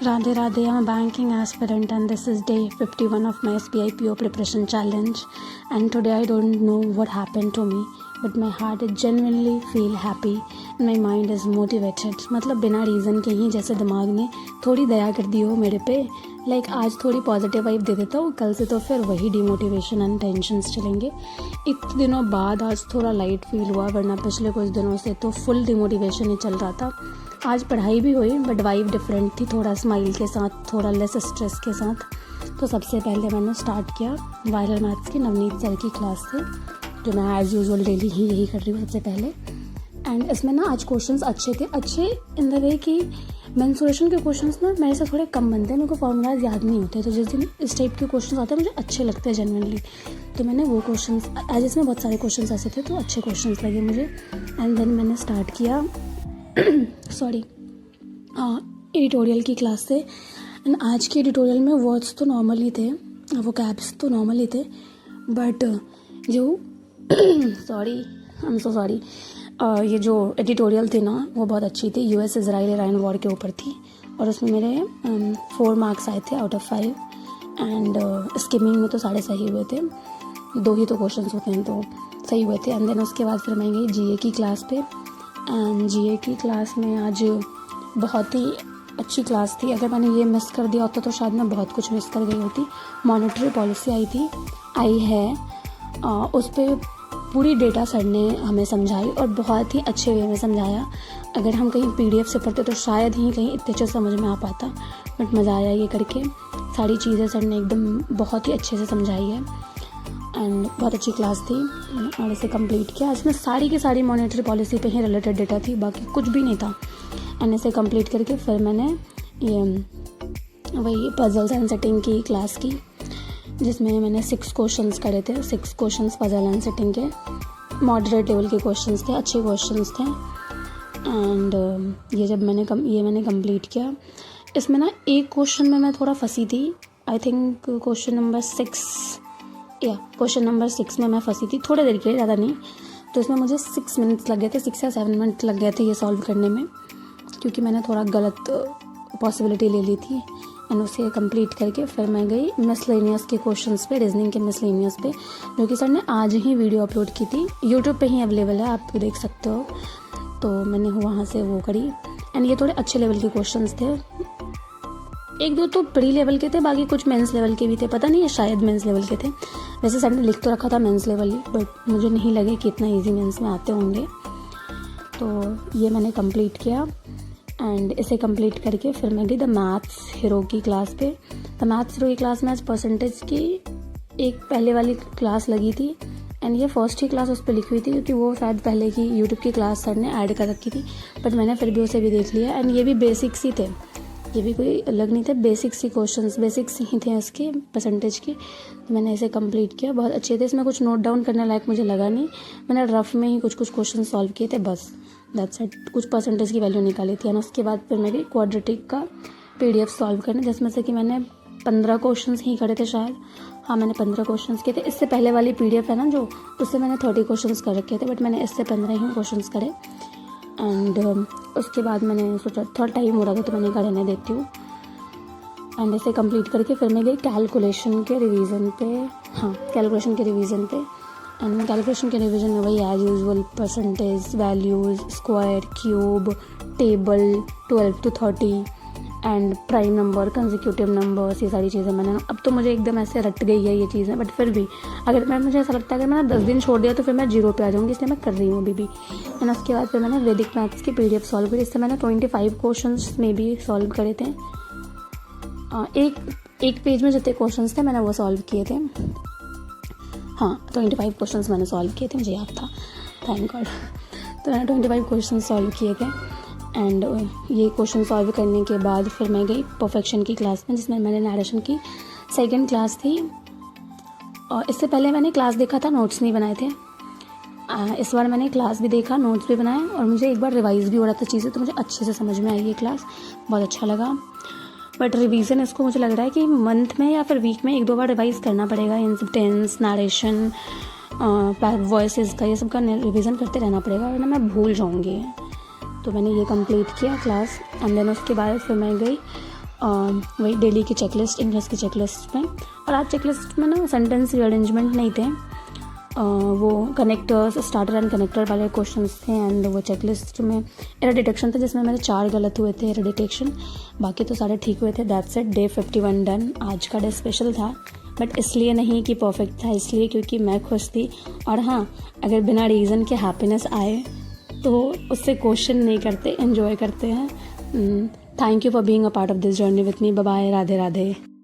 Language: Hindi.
Radhe Radhe, I'm a banking aspirant and this is day 51 of my SBI PO preparation challenge. And today I don't know what happened to me, but my heart is genuinely feel happy and my mind is motivated. मतलब बिना रीज़न के ही जैसे दिमाग ने थोड़ी दया कर दी हो मेरे पे, लाइक आज थोड़ी पॉजिटिव वाइब दे देता हूँ, कल से तो फिर वही डिमोटिवेशन एंड टेंशन्स चलेंगे. इतने दिनों बाद आज थोड़ा लाइट फील हुआ, वरना पिछले कुछ दिनों से तो फुल डिमोटिवेशन ही चल रहा था. आज पढ़ाई भी हुई बट वाइब डिफरेंट थी, थोड़ा स्माइल के साथ, थोड़ा लेस स्ट्रेस के साथ. तो सबसे पहले मैंने स्टार्ट किया वायरल मैथ्स की नवनीत सर की क्लास से, जो मैं एज़ यूजुअल डेली ही यही कर रही हूँ सबसे पहले. एंड इसमें ना आज क्वेश्चंस अच्छे इन द वे कि मेंसुरेशन के क्वेश्चंस ना मेरे से थोड़े कम बनते हैं, मेरे को फॉर्मूलाज याद नहीं होते, तो जिस दिन इस टाइप के क्वेश्चंस आते हैं मुझे अच्छे लगते हैं जनरली. तो मैंने वो क्वेश्चंस आज इसमें बहुत सारे क्वेश्चंस ऐसे थे तो अच्छे क्वेश्चंस लगे मुझे. एंड देन मैंने स्टार्ट किया एडिटोरियल की क्लास से. एंड आज के एडिटोरियल में वर्ड्स तो नॉर्मल ही थे, वो कैप्स तो नॉर्मल ही थे, बट जो आई एम सो सॉरी, ये जो एडिटोरियल थी ना वो बहुत अच्छी थी. US इजराइल ईरान वॉर के ऊपर थी और उसमें मेरे 4 मार्क्स आए थे आउट ऑफ 5. एंड स्किमिंग में तो सारे सही हुए थे, 2 ही तो क्वेश्चंस होते हैं तो सही हुए थे. एंड देन उसके बाद फिर मैं गई GA की क्लास पे. एंड GA की क्लास में आज बहुत ही अच्छी क्लास थी. अगर मैंने ये मिस कर दिया होता तो शायद मैं बहुत कुछ मिस कर गई होती. मॉनेटरी पॉलिसी आई है उस पर पूरी डेटा सर ने हमें समझाई और बहुत ही अच्छे वे में समझाया. अगर हम कहीं PDF से पढ़ते तो शायद ही कहीं इतने अच्छे समझ में आ पाता, बट मज़ा आया ये करके. सारी चीज़ें सर ने एकदम बहुत ही अच्छे से समझाई है एंड बहुत अच्छी क्लास थी और इसे कंप्लीट किया. इसमें सारी की सारी मॉनेटरी पॉलिसी पे ही रिलेटेड डेटा थी, बाकी कुछ भी नहीं था. एंड इसे कंप्लीट करके फिर मैंने ये वही पजल्स एंड सेटिंग की क्लास की, जिसमें मैंने 6 क्वेश्चंस करे थे. 6 क्वेश्चंस पजल एंड सेटिंग के, मॉडरेट लेवल के क्वेश्चंस थे, अच्छे क्वेश्चंस थे. एंड ये मैंने कंप्लीट किया. इसमें ना एक क्वेश्चन में मैं थोड़ा फंसी थी, आई थिंक क्वेश्चन नंबर 6 में मैं फंसी थी थोड़ी देर के लिए, ज़्यादा नहीं. तो इसमें मुझे 6 मिनट्स लग गए थे, 6 या 7 मिनट लग गए थे ये सॉल्व करने में, क्योंकि मैंने थोड़ा गलत पॉसिबिलिटी ले ली थी. एंड उसे कंप्लीट करके फिर मैं गई मिसलेनियस के क्वेश्चंस पे, रीजनिंग के मिसलेनियस पे, जो कि सर ने आज ही वीडियो अपलोड की थी. यूट्यूब पे ही अवेलेबल है, आप देख सकते हो. तो मैंने वहाँ से वो करी. एंड ये थोड़े अच्छे लेवल के क्वेश्चंस थे, 1-2 तो प्री लेवल के थे, बाकी कुछ मेंस लेवल के भी थे. पता नहीं है, शायद मेंस लेवल के थे. वैसे सर ने लिख तो रखा था मेंस लेवल ही, बट मुझे नहीं लगे कि इतना ईजी मेंस में आते होंगे. तो ये मैंने कंप्लीट किया. एंड इसे कंप्लीट करके फिर मैं गई द मैथ्स हीरो की क्लास पे. द मैथ्स हीरो की क्लास में आज परसेंटेज की एक पहले वाली क्लास लगी थी. एंड ये फर्स्ट ही क्लास उस पर लिखी हुई थी, क्योंकि वो शायद पहले की यूट्यूब की क्लास सर ने ऐड कर रखी थी, बट मैंने फिर भी उसे भी देख लिया. एंड ये भी बेसिक्स ही थे, ये भी कोई अलग नहीं थे, बेसिक्स ही थे इसके परसेंटेज की. तो मैंने इसे कंप्लीट किया, बहुत अच्छे थे. इसमें कुछ नोट डाउन करने लायक मुझे लगा नहीं, मैंने रफ में ही कुछ क्वेश्चन सॉल्व किए थे, बस दैट्स इट. कुछ परसेंटेज की वैल्यू निकाली थी. और उसके बाद फिर मेरी क्वाड्रेटिक का PDF सॉल्व करना, जिसमें से कि मैंने 15 क्वेश्चन ही करे थे शायद. हाँ, मैंने 15 क्वेश्चन किए थे. इससे पहले वाली PDF है ना जो, उससे मैंने 30 क्वेश्चन कर रखे थे, बट मैंने इससे 15 ही क्वेश्चन करे. एंड उसके बाद मैंने सोचा थोड़ा टाइम हो रहा था तो मैंने रहने देती हूँ. एंड इसे कंप्लीट करके फिर मैं गई कैलकुलेशन के रिवीजन पे. एंड कैलकुलेशन के रिवीजन में वही as usual percentage, values, square, cube, table 12 to 30 and prime number, consecutive numbers, ये सारी चीज़ें मैंने. अब तो मुझे एकदम ऐसे रट गई है ये चीज़ें, बट फिर भी मुझे ऐसा लगता है अगर मैंने 10 दिन छोड़ दिया तो फिर मैं 0 पे आ जाऊँगी, इसलिए मैं कर रही हूँ अभी भी. एंड उसके बाद फिर मैंने वैदिक मैथ्स की PDF सॉल्व करी. इससे मैंने 25 क्वेश्चन में भी सॉल्व करे थे. एक पेज में जितने क्वेश्चन थे मैंने वो सॉल्व किए थे. हाँ, 25 क्वेश्चन मैंने सॉल्व किए थे, मुझे याद था, थैंक गॉड. तो मैंने 25 क्वेश्चन सॉल्व किए थे. एंड ये क्वेश्चन सॉल्व करने के बाद फिर मैं गई परफेक्शन की क्लास में, जिसमें मैंने नरेशन की 2nd क्लास थी. और इससे पहले मैंने क्लास देखा था, नोट्स नहीं बनाए थे. इस बार मैंने क्लास भी देखा, नोट्स भी बनाए, और मुझे एक बार रिवाइज़ भी हो रहा था चीज़ें, तो मुझे अच्छे से समझ में आई ये क्लास, बहुत अच्छा लगा. बट रिवीजन इसको मुझे लग रहा है कि मंथ में या फिर वीक में 1-2 बार रिवाइज़ करना पड़ेगा. इन सब टेंस, नरेशन, वॉइसेस का, ये सब का रिवीजन करते रहना पड़ेगा, वरना मैं भूल जाऊँगी. तो मैंने ये कंप्लीट किया क्लास. एंड देन उसके बाद फिर मैं गई वही डेली की चेकलिस्ट, इंग्लिश की चेकलिस्ट में। और आज चेकलिस्ट में ना सेंटेंस रीअरेंजमेंट नहीं थे, वो कनेक्टर्स, स्टार्टर एंड कनेक्टर वाले क्वेश्चंस थे। एंड वो चेकलिस्ट में एरर डिटेक्शन था जिसमें मेरे 4 गलत हुए थे एरर डिटेक्शन, बाकी तो सारे ठीक हुए थे। That's it, day 51 done. आज का डे स्पेशल था, बट इसलिए नहीं कि परफेक्ट था, इसलिए क्योंकि मैं खुश थी। और हाँ, अगर बिना रीज़न के हैप्पीनेस आए तो उससे क्वेश्चन नहीं करते, एंजॉय करते हैं। Thank you for being a part of this journey with me. Bye bye, Radhe Radhe.